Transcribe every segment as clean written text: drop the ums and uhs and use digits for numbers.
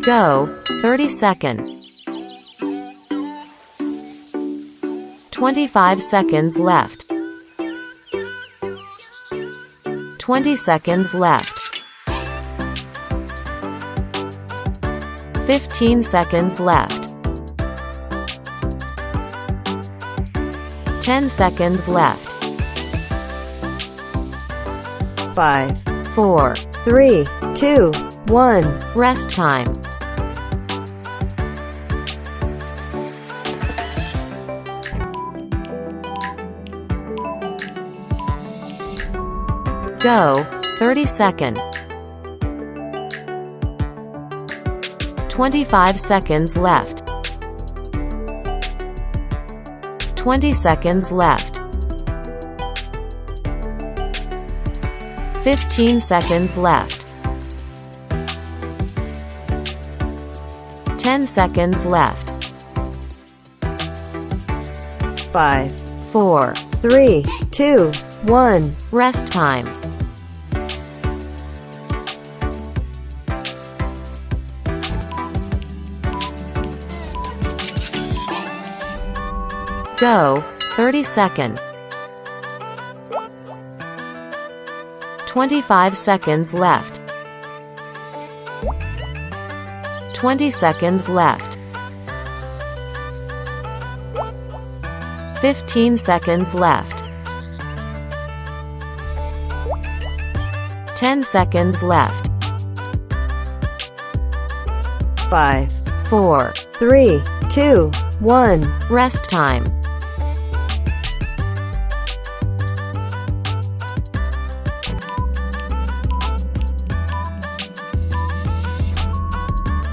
Go, 30-second. 25 seconds left. 20 seconds left. 15 seconds left. 10 seconds left. 5, 4, 3, 2, 1. Rest time. Go, 30-second. 25 seconds left. 20 seconds left. 15 seconds left. 10 seconds left. 5, 4, 3, 2, 1. Rest time. Go, 30-second. 25 seconds left. 20 seconds left. 15 seconds left. 10 seconds left. 5, 4, 3, 2, 1. Rest time.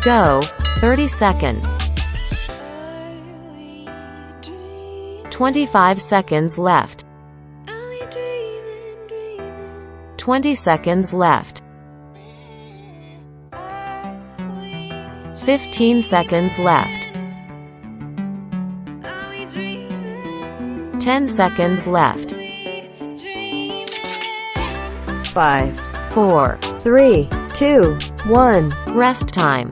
Go, 30-second. 25 seconds left. 20 seconds left. 15 seconds left. 10 seconds left. 5, 4, 3, 2, 1. Rest time.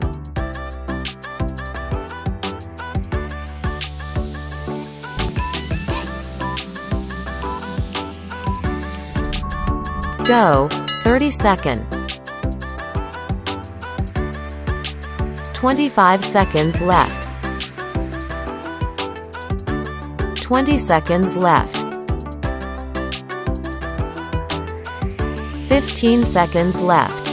Go, 30-second. 25 seconds left. 20 seconds left. 15 seconds left.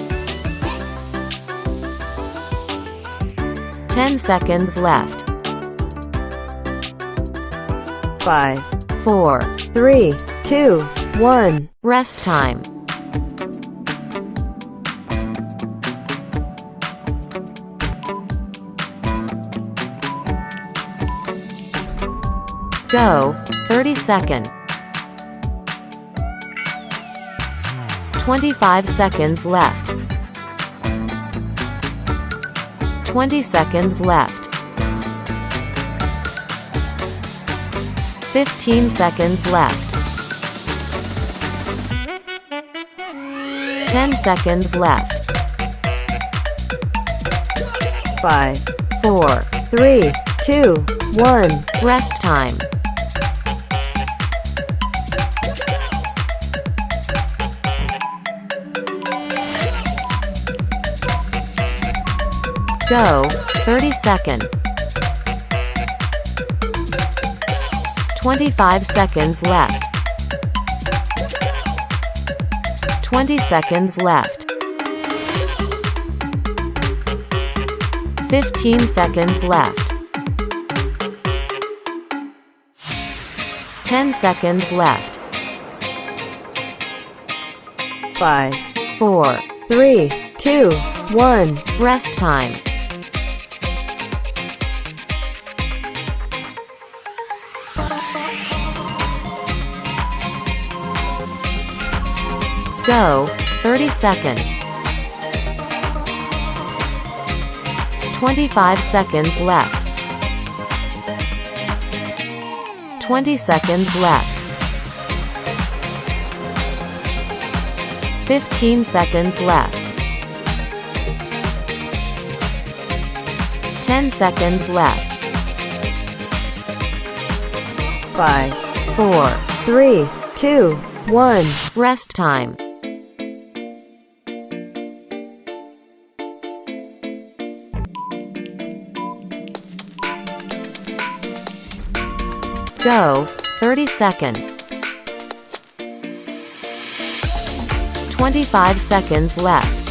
10 seconds left. 5, 4, 3, 2, 1. Rest time. Go, 30-second. 25 seconds left. 20 seconds left. 15 seconds left. 10 seconds left. 5, 4, 3, 2, 1. Rest time. Go, 30-second. 25 seconds left. 20 seconds left. 15 seconds left. 10 seconds left. 5, 4, 3, 2, 1. Rest time. Go, 30-second. 25 seconds left. 20 seconds left. 15 seconds left. 10 seconds left. 5, 4, 3, 2, 1. Rest time. Go. 30 seconds. 25 seconds left.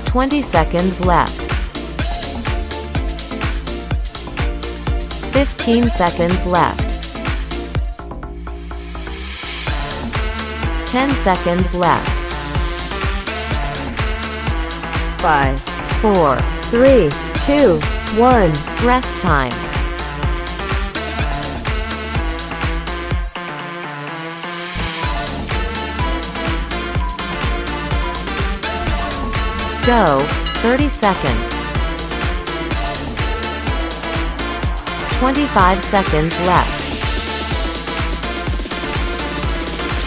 20 seconds left. 15 seconds left. 10 seconds left. 5, 4, 3, 2, 1. Rest time. Go. 30 seconds. 25 seconds left.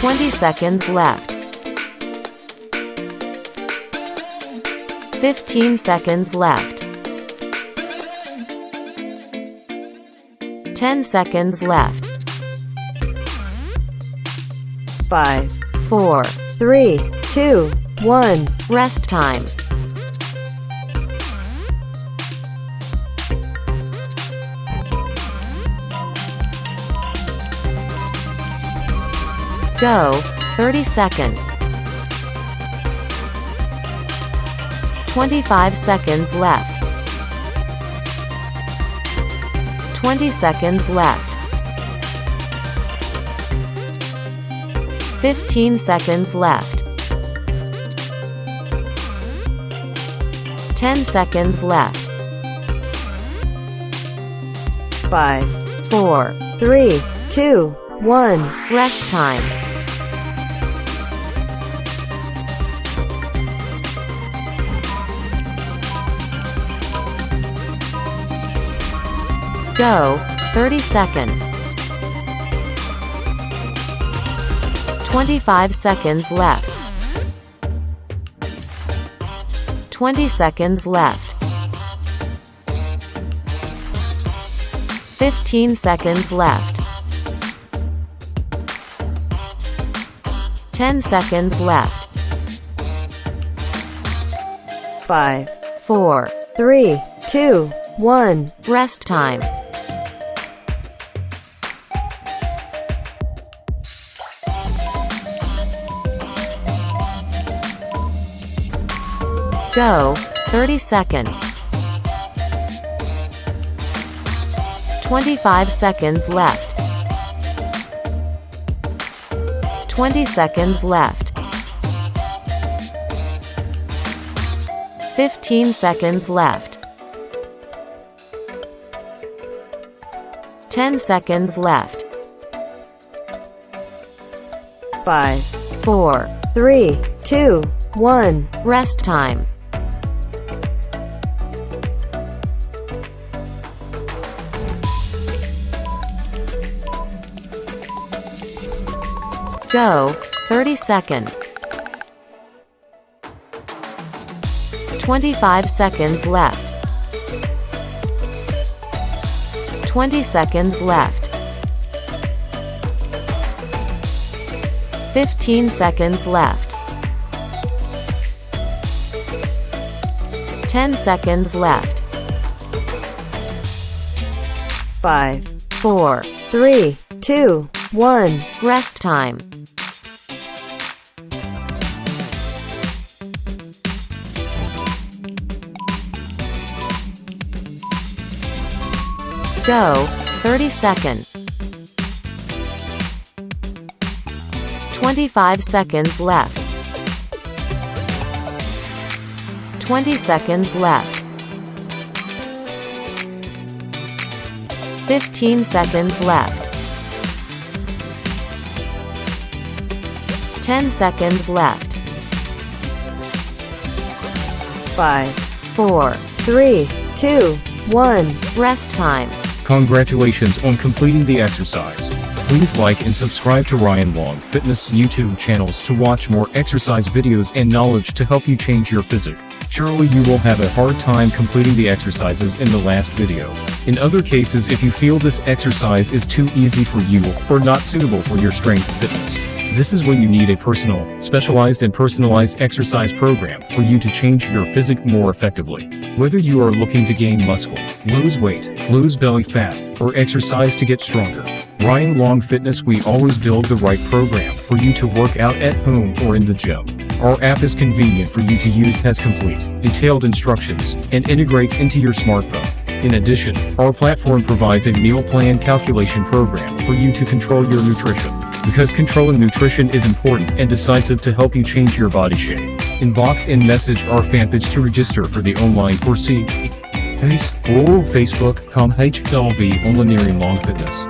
20 seconds left. 15 seconds left. 10 seconds left. 5, 4, 3, 2, 1. Rest time. Go. 30 seconds. 25 seconds left. 20 seconds left. 15 seconds left. 10 seconds left. 5, 4, 3, 2, 1. Rest time. Go. 30 seconds. 25 seconds left. 20 seconds left. 15 seconds left. 10 seconds left. 5, 4, 3, 2, 1. Rest time. Go. 30 seconds. 25 seconds left. 20 seconds left. 15 seconds left. 10 seconds left. 5, 4, 3, 2, 1. Rest time. Go. 30 seconds. 25 seconds left. 20 seconds left. 15 seconds left. 10 seconds left. 5, 4, 3, 2, 1. Rest time. Go. 30 seconds. 25 seconds left. 20 seconds left. 15 seconds left. 10 seconds left. 5, 4, 3, 2, 1. Rest time. Congratulations on completing the exercise. Please like and subscribe to Ryan Long Fitness YouTube channels to watch more exercise videos and knowledge to help you change your physique. surely you will have a hard time completing the exercises in the last video. In other cases, if you feel this exercise is too easy for you or not suitable for your strength fitness, this is when you need a specialized and personalized exercise program for you to change your physique more effectively. Whether you are looking to gain muscle, lose weight, lose belly fat, or exercise to get stronger, Ryan Long Fitness, we always build the right program for you to work out at home or in the gym. Our app is convenient for you to use, has complete, detailed instructions, and integrates into your smartphone. In addition, our platform provides a meal plan calculation program for you to control your nutrition. Because controlling nutrition is important and decisive to help you change your body shape. Inbox and message our fan page to register for the online course. Facebook.com/HLV Online Long Fitness.